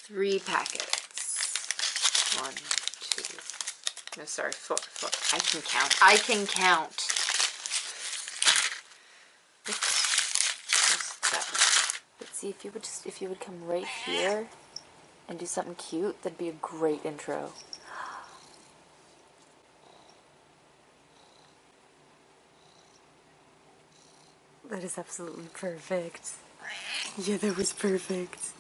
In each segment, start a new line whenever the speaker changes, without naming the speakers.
3 packets. 1, 2, no, sorry, 4. I can count. I can count. 6, 7.
But see, if you would come right here and do something cute, that'd be a great intro. That is absolutely perfect. Yeah, that was perfect.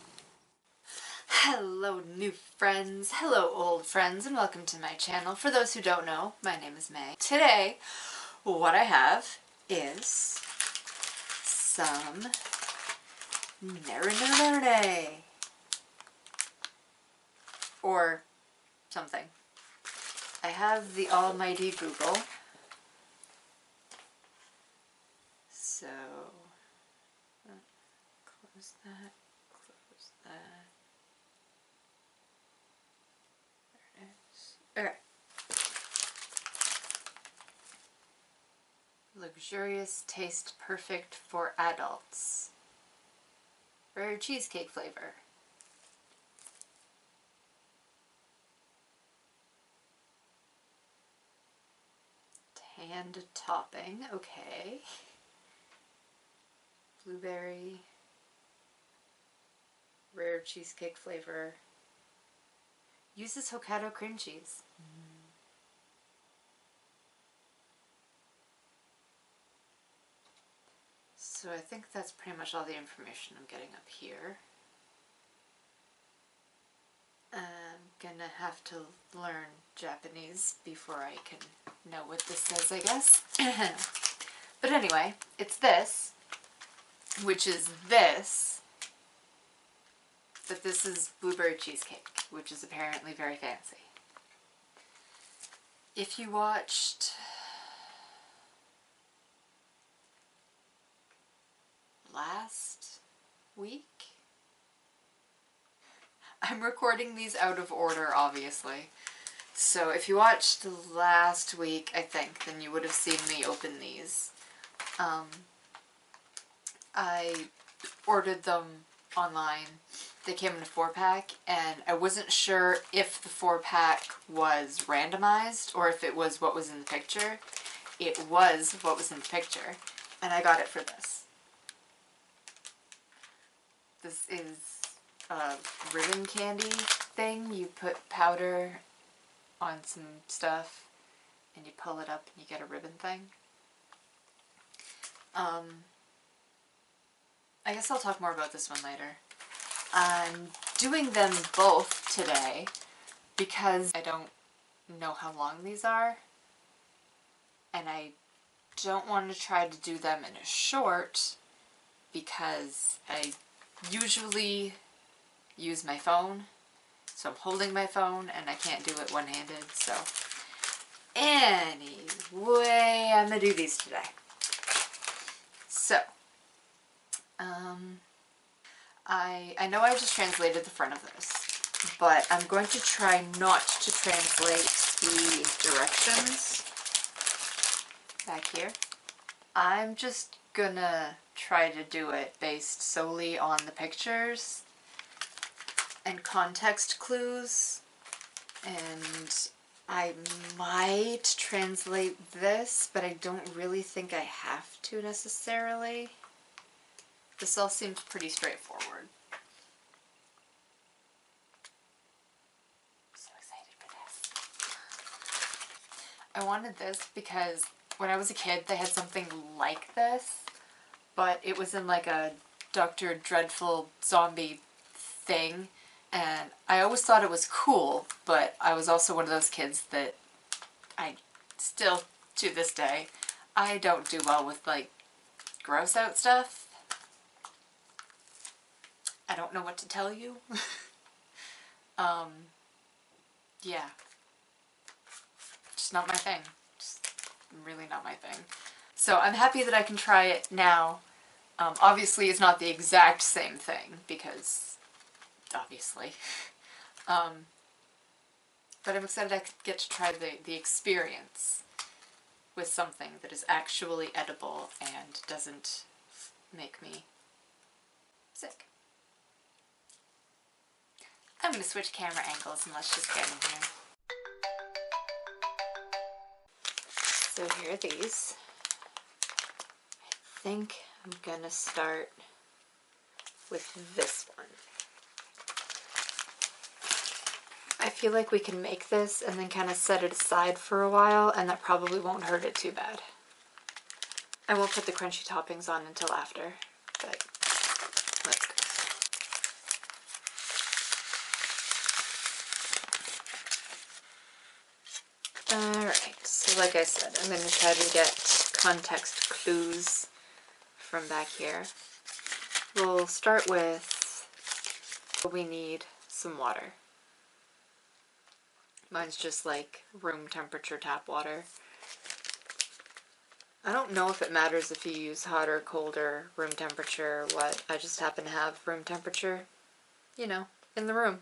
Hello new friends, hello old friends, and welcome to my channel. For those who don't know, my name is May. Today, what I have is some Nerune. Or something. I have the almighty Google. So, close that, close that. There it is. Okay. Luxurious taste perfect for adults. Rare cheesecake flavor. Tanned topping, okay. Blueberry. Rare cheesecake flavor. Uses Hokkaido cream cheese. So I think that's pretty much all the information I'm getting up here. I'm gonna have to learn Japanese before I can know what this says, I guess. But anyway, it's this, which is this, but this is blueberry cheesecake, which is apparently very fancy. If you watched last week, I'm recording these out of order, obviously. So if you watched last week, I think, then you would have seen me open these. I ordered them online. They came in a 4-pack, and I wasn't sure if the 4-pack was randomized or if it was what was in the picture. It was what was in the picture, and I got it for this. This is a ribbon candy thing. You put powder on some stuff and you pull it up and you get a ribbon thing. I guess I'll talk more about this one later. I'm doing them both today because I don't know how long these are, and I don't want to try to do them in a short because I usually use my phone, so I'm holding my phone and I can't do it one-handed. So anyway, I'm gonna do these today. So I know I just translated the front of this, but I'm going to try not to translate the directions back here. I'm just gonna try to do it based solely on the pictures and context clues, and I might translate this, but I don't really think I have to necessarily. This all seems pretty straightforward. I'm so excited for this. I wanted this because when I was a kid they had something like this, but it was in like a Dr. Dreadful zombie thing, and I always thought it was cool, but I was also one of those kids that I still, to this day, I don't do well with like gross out stuff. I don't know what to tell you. Yeah. Just not my thing. Just really not my thing. So I'm happy that I can try it now. Obviously it's not the exact same thing, because obviously. But I'm excited I could get to try the experience with something that is actually edible and doesn't make me sick. I'm going to switch camera angles and let's just get in here. So here are these. I think I'm going to start with this one. I feel like we can make this and then kind of set it aside for a while, and that probably won't hurt it too bad. I won't put the crunchy toppings on until after, but let's go. Alright, so like I said, I'm going to try to get context clues from back here. We'll start with, we need some water. Mine's just like room temperature tap water. I don't know if it matters if you use hot or cold or room temperature or what. I just happen to have room temperature, you know, in the room.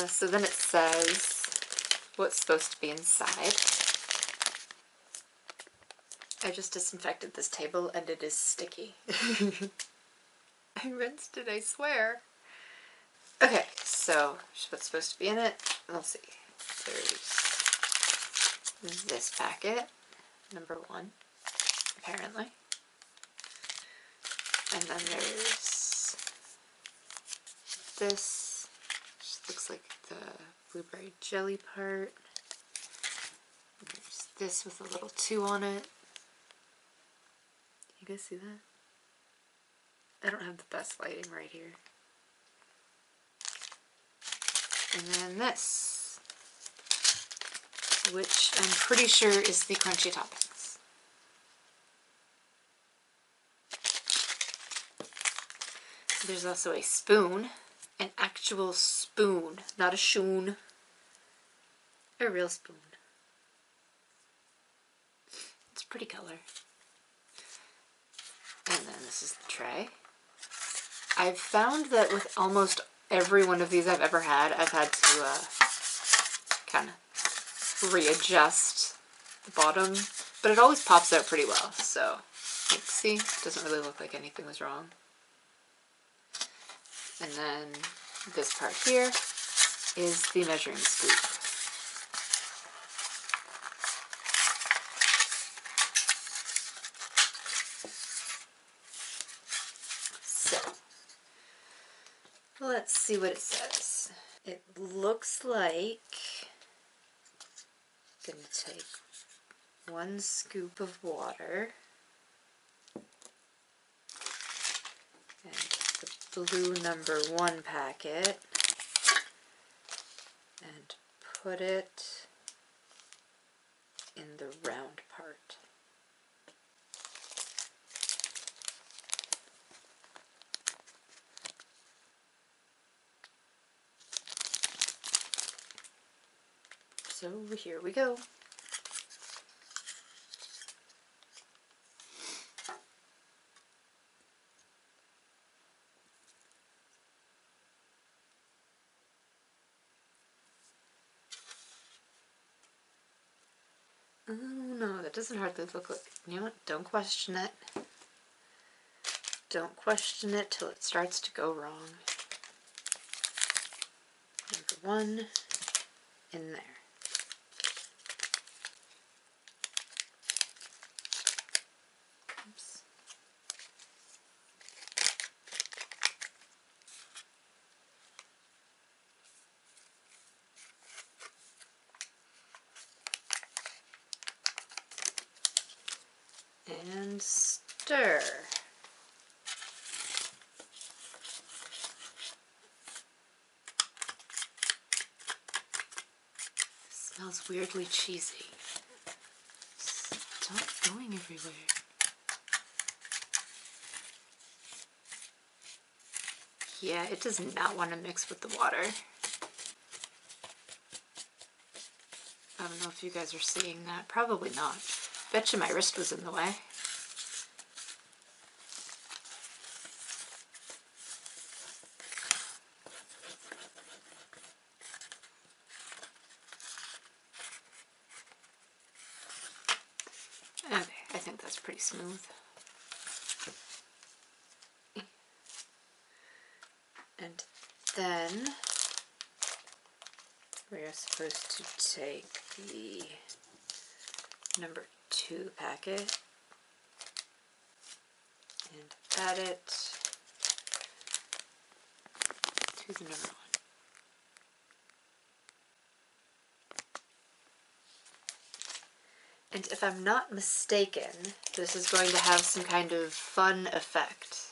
So then it says what's supposed to be inside. I just disinfected this table and it is sticky. I rinsed it, I swear. Okay, so what's supposed to be in it? Let's see. There's this packet, number 1, apparently. And then there's this, which looks like the blueberry jelly part. And there's this with a little 2 on it. You guys see that? I don't have the best lighting right here. And then this, which I'm pretty sure is the crunchy toppings. There's also a spoon, an actual spoon, not a shoon, a real spoon. It's a pretty color. And then this is the tray. I've found that with almost every one of these I've ever had, I've had to kind of readjust the bottom, but it always pops out pretty well, so like, see, it doesn't really look like anything was wrong. And then this part here is the measuring scoop. So, let's see what it says. It looks like I'm going to take 1 scoop of water and the blue number 1 packet and put it in the round part. So here we go. Oh no, that doesn't hardly look like, you know what, don't question it. Don't question it till it starts to go wrong. Number 1 in there. Oops. And stir. Smells weirdly cheesy. Stop going everywhere. Yeah, it does not want to mix with the water. I don't know if you guys are seeing that. Probably not. Betcha my wrist was in the way. Okay, I think that's pretty smooth. And Then we are supposed to take the number 2 packet and add it to the number 1. And if I'm not mistaken, this is going to have some kind of fun effect.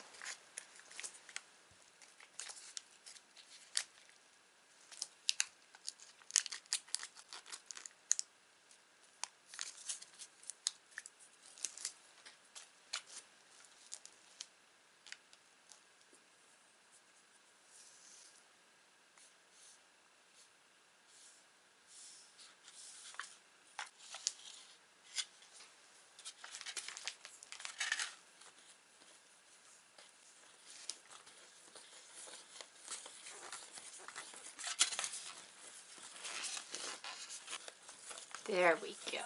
There we go.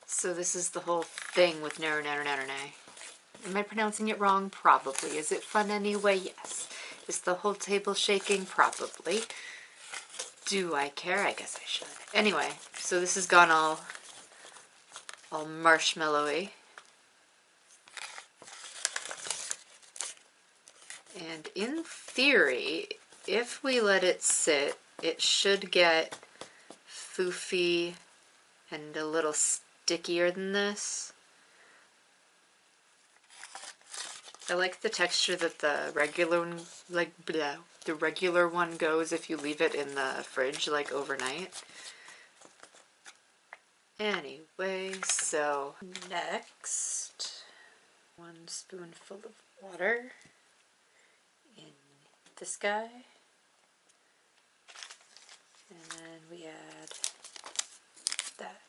So this is the whole thing with Nerune. Am I pronouncing it wrong? Probably. Is it fun anyway? Yes. Is the whole table shaking? Probably. Do I care? I guess I should. Anyway, so this has gone all marshmallowy. And in theory, if we let it sit, it should get foofy and a little stickier than this. I like the texture that the regular one, the regular one goes if you leave it in the fridge like overnight. Anyway, so next, 1 spoonful of water in this guy. And then we add that.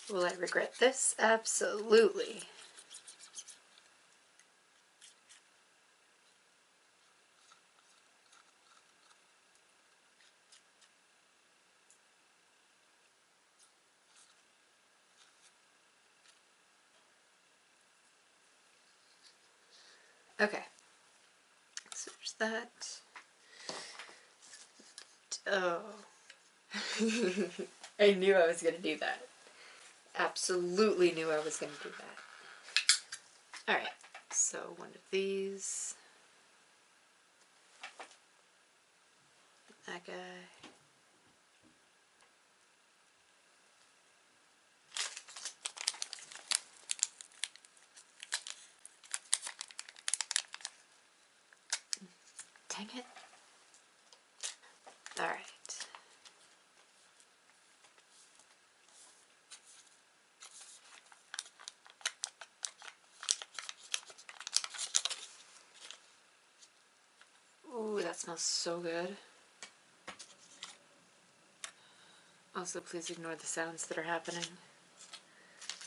Will I regret this? Absolutely. Okay. So there's that. Oh. I knew I was going to do that. Absolutely knew I was going to do that. Alright, so one of these. That guy. Dang it. Alright. Ooh, that smells so good. Also, please ignore the sounds that are happening.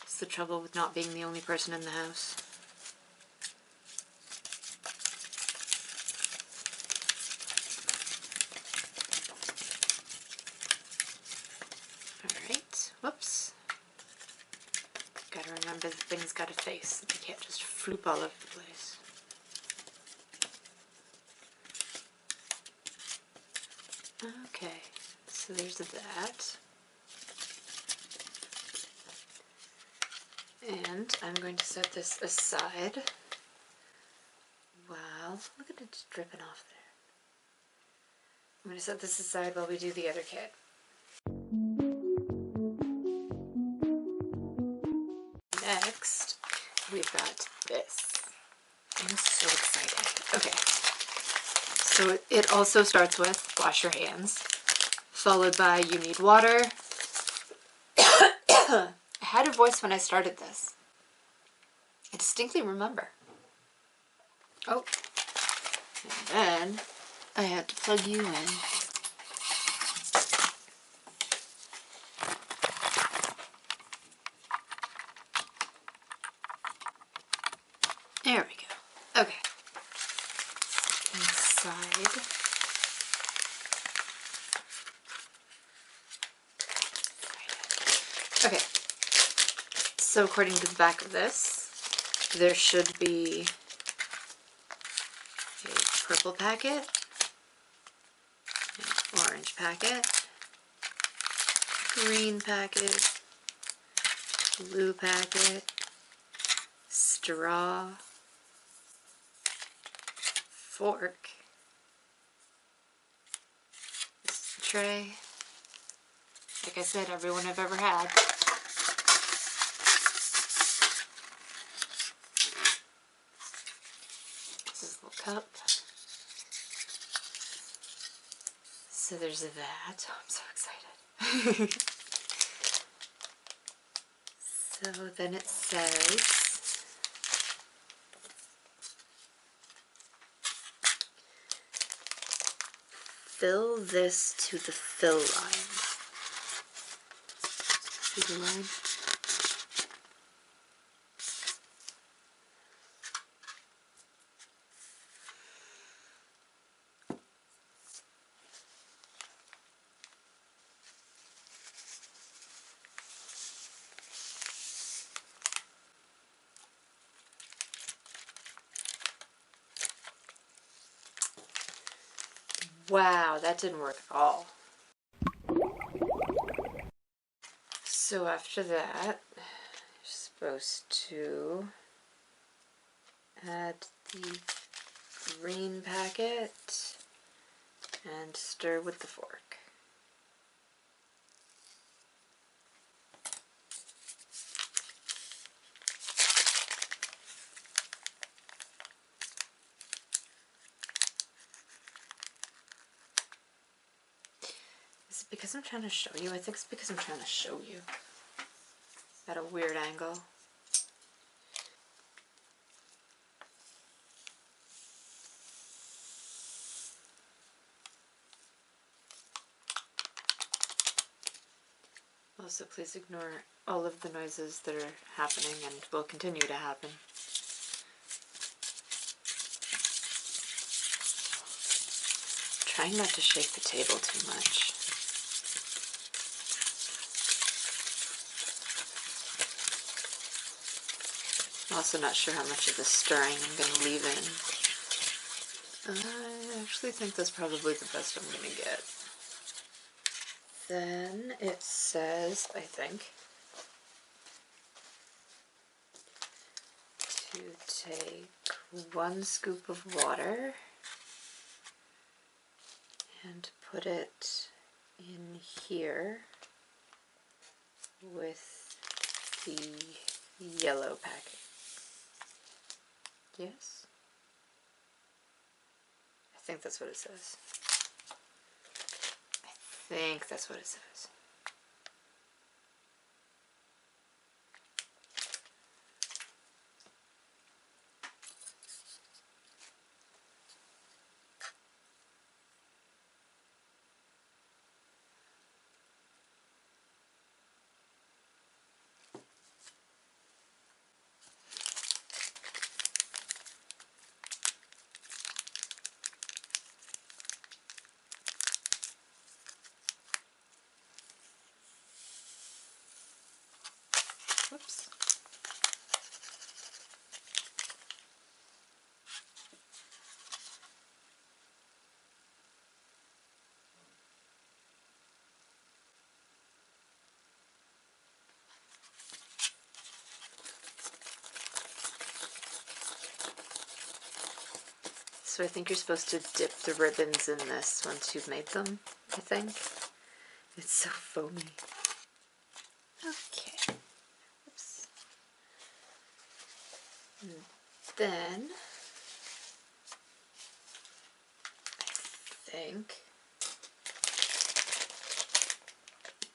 It's the trouble with not being the only person in the house. Alright, whoops. Gotta remember that things got a face. They can't just floop all over the place. Okay, so there's that. And I'm going to set this aside. Wow, look at it just dripping off there. I'm going to set this aside while we do the other kit. Next, we've got this. I'm so excited. Okay, so it also starts with wash your hands, followed by you need water. I had a voice when I started this. I distinctly remember. Oh, and then I had to plug you in. There we go. Okay. Inside. Okay. So according to the back of this, there should be a purple packet, an orange packet, green packet, blue packet, straw, fork, this is the tray. Like I said, everyone I've ever had. This is a little cup. So there's that. Oh, I'm so excited. So then it says, fill this to the fill line. See the line? Wow, that didn't work at all. So after that, you're supposed to add the green packet and stir with the fork. Is it because I'm trying to show you? I think it's because I'm trying to show you at a weird angle. Also, please ignore all of the noises that are happening and will continue to happen. Trying not to shake the table too much. I'm also not sure how much of the stirring I'm going to leave in. I actually think that's probably the best I'm going to get. Then it says, I think, to take 1 scoop of water and put it in here with the yellow packet. Yes? I think that's what it says. I think that's what it says. Whoops. So I think you're supposed to dip the ribbons in this once you've made them, I think. It's so foamy. Okay. Oops. And then I think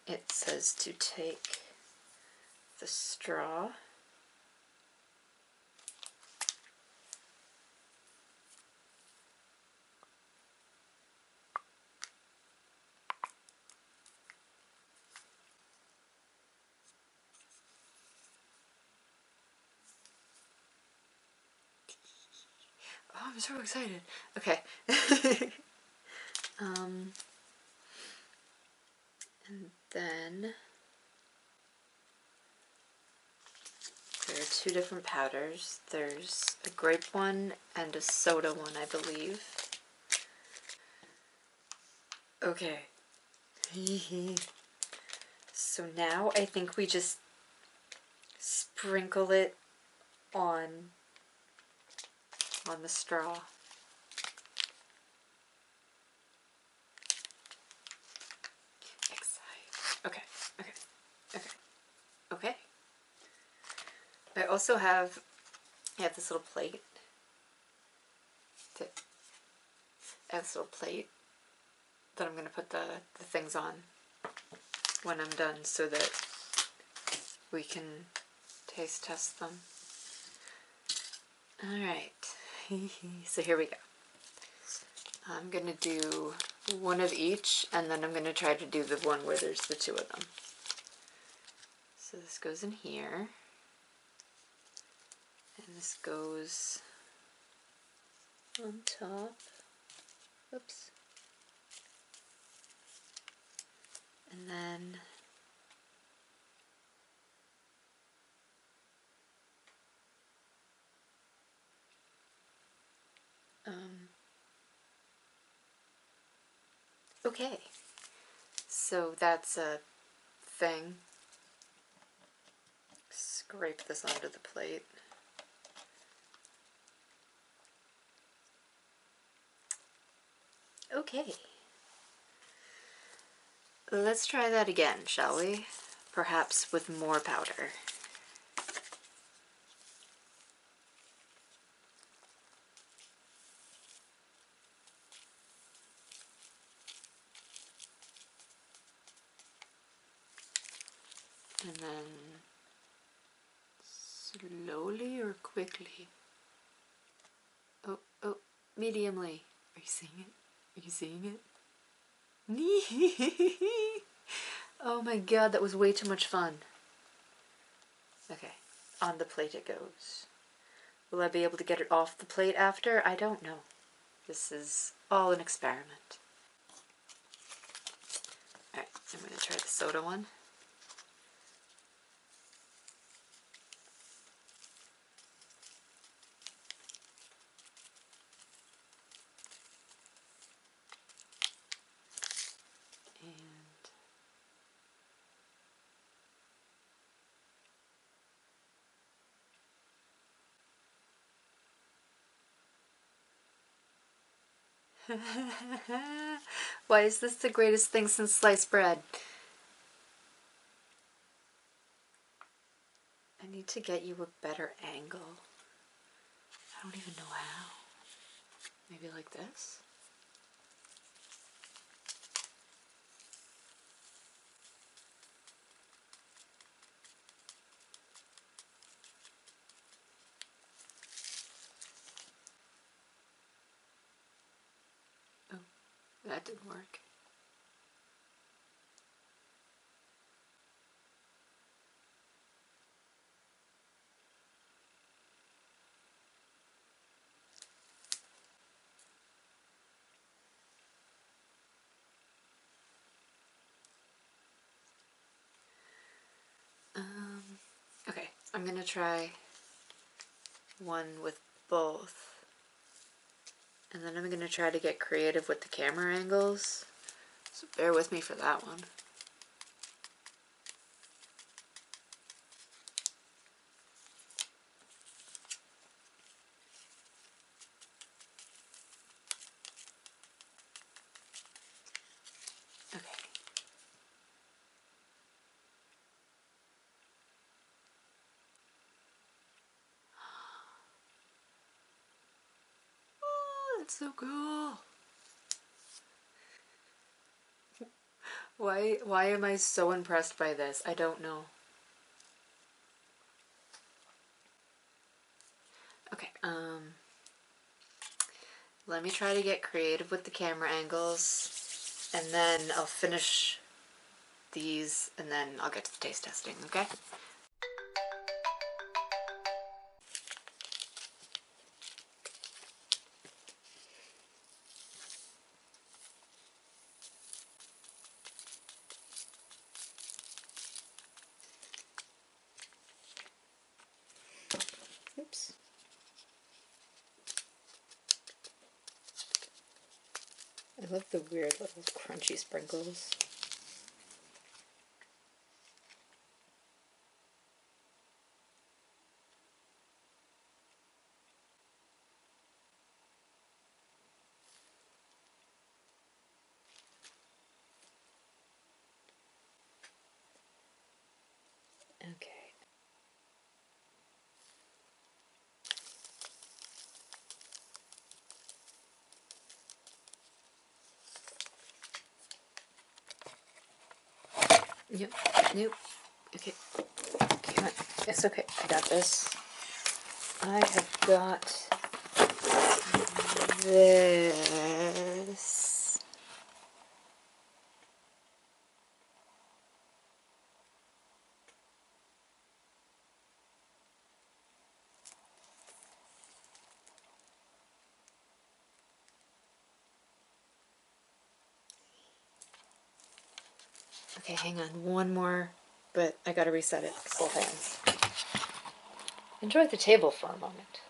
it says to take the straw Oh, I'm so excited. Okay. And then There are two different powders. There's a grape one and a soda one, I believe. Okay. So now I think we just sprinkle it on the straw. Okay, okay, okay, okay. I also have this little plate. I have this little plate that I'm going to put the things on when I'm done so that we can taste test them. Alright, so here we go. I'm going to do one of each, and then I'm going to try to do the one where there's the two of them. So this goes in here, and this goes on top. Oops. And then okay, so that's a thing. Scrape this onto the plate. Okay. Let's try that again, shall we? Perhaps with more powder. And then slowly or quickly? Oh, mediumly. Are you seeing it? Are you seeing it? Oh my god, that was way too much fun. Okay, on the plate it goes. Will I be able to get it off the plate after? I don't know. This is all an experiment. Alright, I'm going to try the soda one. Why is this the greatest thing since sliced bread? I need to get you a better angle. I don't even know how. Maybe like this? Oh, that didn't work. Okay, I'm gonna try one with both. And then I'm gonna try to get creative with the camera angles. So bear with me for that one. Okay. Oh, that's so cool. Why am I so impressed by this? I don't know. Okay, let me try to get creative with the camera angles, and then I'll finish these, and then I'll get to the taste testing, okay?
love the weird little crunchy sprinkles. Okay. Yep. Nope. Okay. Come on. It's okay. I got this. I have got this. Okay, hang on. One more, but I gotta reset it. Both hands. Enjoy the table for a moment.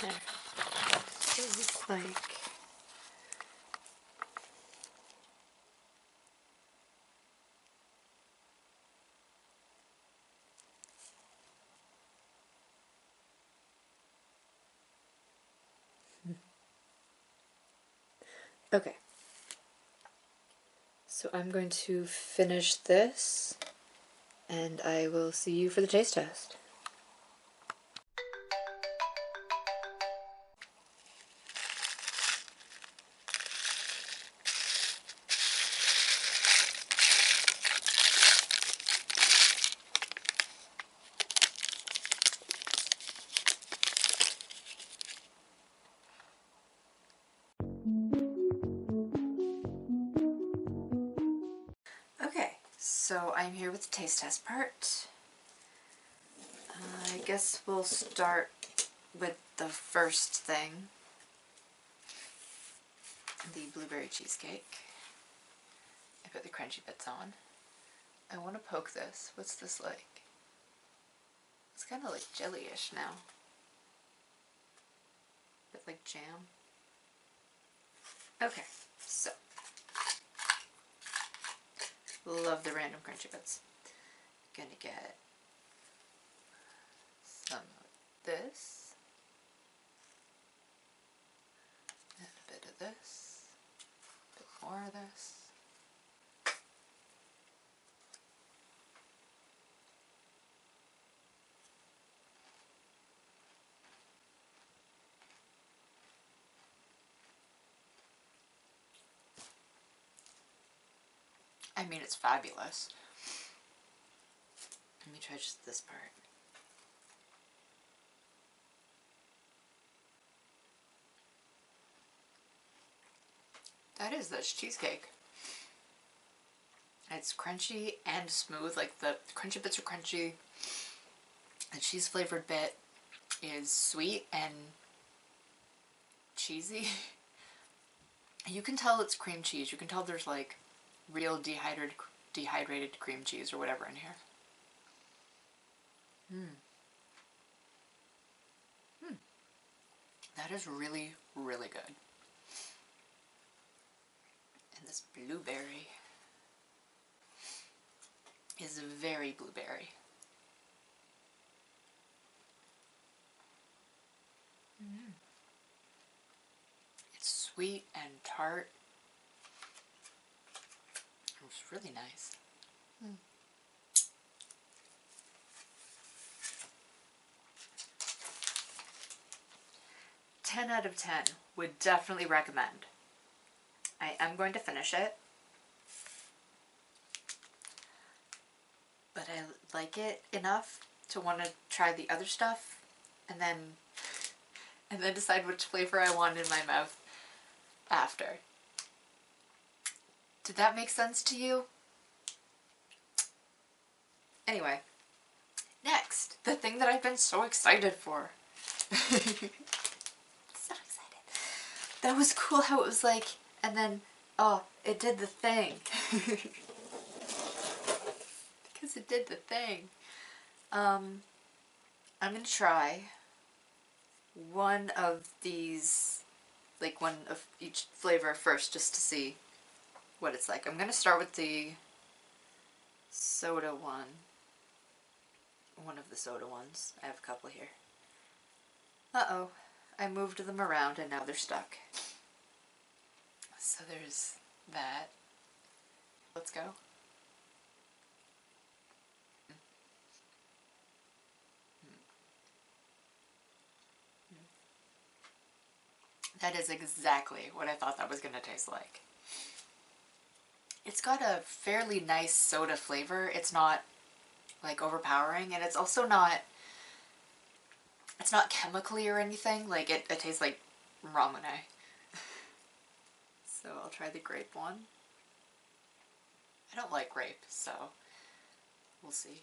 There. So it looks like... Okay. So I'm going to finish this, and I will see you for the taste test. Okay, so I'm here with the taste test part. I guess we'll start with the first thing, the blueberry cheesecake. I put the crunchy bits on. I want to poke this. What's this like? It's kind of like jelly-ish now. A bit like jam. Okay, so. Love the random crunchy bits. Gonna get some of this. And a bit of this. A bit more of this. I mean, it's fabulous. Let me try just this part. That's cheesecake. It's crunchy and smooth. Like the crunchy bits are crunchy. The cheese flavored bit is sweet and cheesy. You can tell it's cream cheese. You can tell there's like real dehydrated cream cheese or whatever in here. That is really, really good. And this blueberry is very blueberry. It's sweet and tart. It's really nice. 10 out of 10. Would definitely recommend. I am going to finish it. But I like it enough to want to try the other stuff and then decide which flavor I want in my mouth after. Did that make sense to you? Anyway, next, the thing that I've been so excited for. So excited. That was cool how it was like, and then, oh, it did the thing. Because it did the thing. I'm going to try one of these
like one of each flavor first just to see what it's like. I'm gonna start with the soda one. One of the soda ones. I have a couple here. Uh-oh. I moved them around and now they're stuck. So there's that. Let's go. That is exactly what I thought that was going to taste like. It's got a fairly nice soda flavor. It's not like overpowering, and it's also not, it's not chemically or anything. Like it tastes like ramen. So I'll try the grape one. I don't like grape, so we'll see.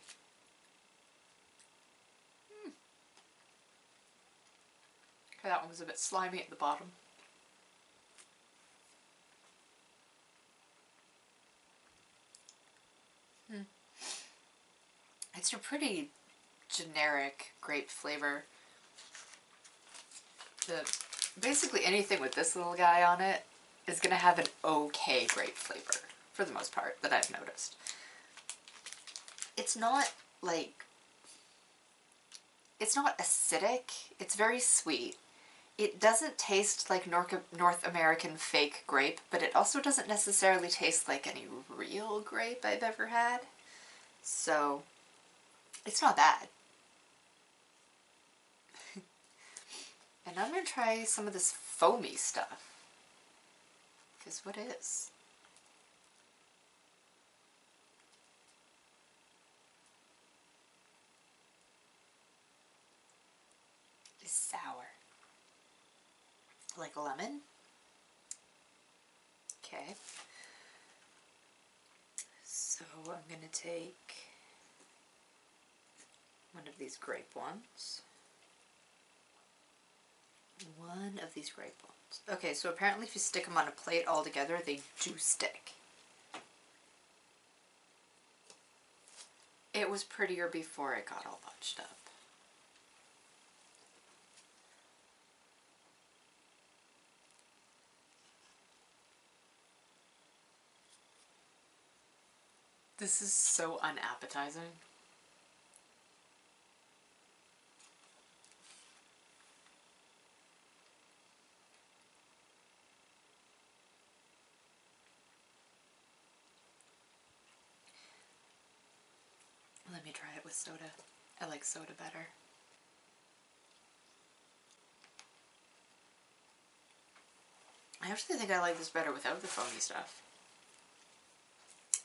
Okay, that one was a bit slimy at the bottom. It's a pretty generic grape flavor. Basically anything with this little guy on it is going to have an okay grape flavor, for the most part, that I've noticed. It's not like, it's not acidic, it's very sweet. It doesn't taste like North American fake grape, but it also doesn't necessarily taste like any real grape I've ever had. So, it's not bad. And I'm going to try some of this foamy stuff. Because what is? It's sour. Like a lemon? Okay. So I'm going to take one of these grape ones. One of these grape ones. Okay, so apparently if you stick them on a plate all together, they do stick. It was prettier before it got all bunched up. This is so unappetizing. Let me try it with soda. I like soda better. I actually think I like this better without the foamy stuff.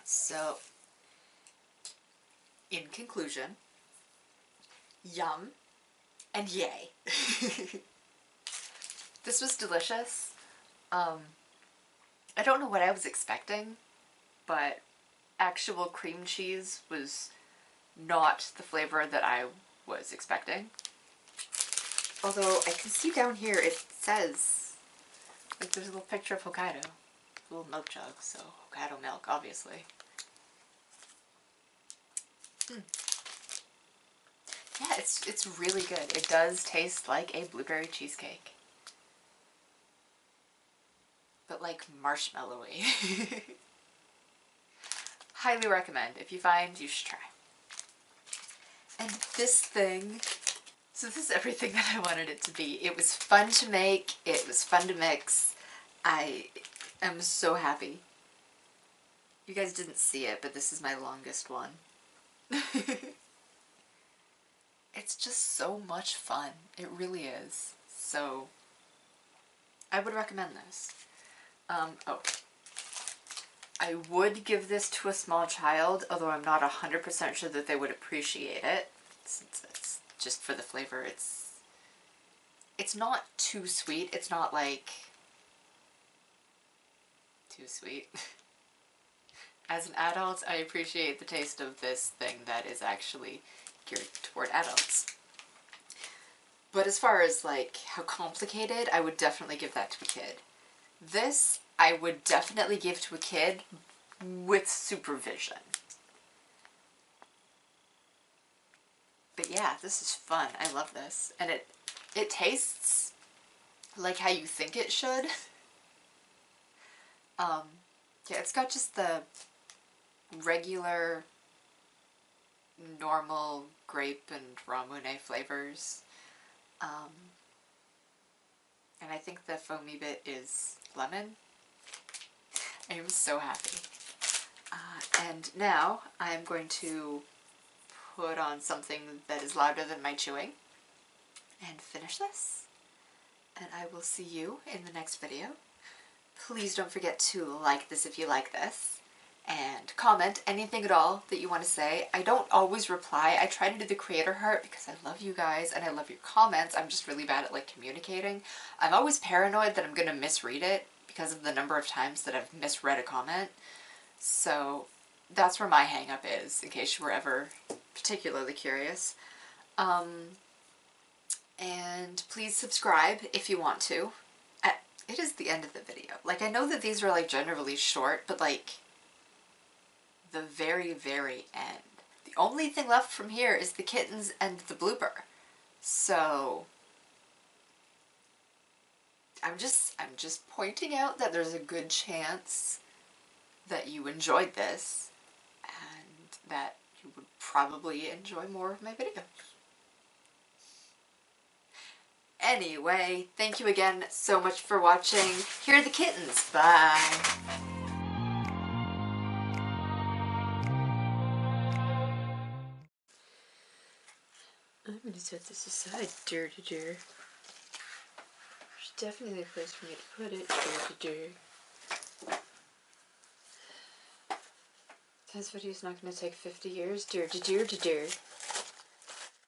So, in conclusion, yum and yay. This was delicious. I don't know what I was expecting, but actual cream cheese was not the flavor that I was expecting. Although I can see down here it says, like there's a little picture of Hokkaido. A little milk jug, so Hokkaido milk, obviously. Yeah, it's really good. It does taste like a blueberry cheesecake. But like marshmallowy. Highly recommend. If you find, you should try. And this thing, so this is everything that I wanted it to be. It was fun to make, it was fun to mix. I am so happy. You guys didn't see it, but this is my longest one. It's just so much fun. It really is. So, I would recommend this. Oh. I would give this to a small child, although I'm not 100% sure that they would appreciate it, since it's just for the flavor. It's not too sweet. It's not like too sweet. As an adult, I appreciate the taste of this thing that is actually geared toward adults. But as far as like how complicated, I would definitely give that to a kid. This, I would definitely give to a kid with supervision. But yeah, this is fun. I love this. And it tastes
like how you think it should. Yeah, it's got just the regular, normal grape and ramune flavors. And I think the foamy bit is lemon. I am so happy. And now I'm going to put on something that is louder than my chewing and finish this. And I will see you in the next video. Please don't forget to like this if you like this, and comment anything at all that you want to say. I don't always reply. I try to do the creator heart because I love you guys and I love your comments. I'm just really bad at like communicating. I'm always paranoid that I'm going to misread it because of the number of times that I've misread a comment. So that's where my hang up is, in case you were ever particularly curious. And please subscribe if you want to. It is the end of the video. Like, I know that these are like generally short, but like the very, very end. The only thing left from here is the kittens and the blooper. So I'm just pointing out that there's a good chance that you enjoyed this and that you would probably enjoy more of my videos. Anyway, thank you again so much for watching. Here are the kittens. Bye. I'm going to set this aside, dear. There's definitely a place for me to put it, dear. This video's not going to take 50 years, dear.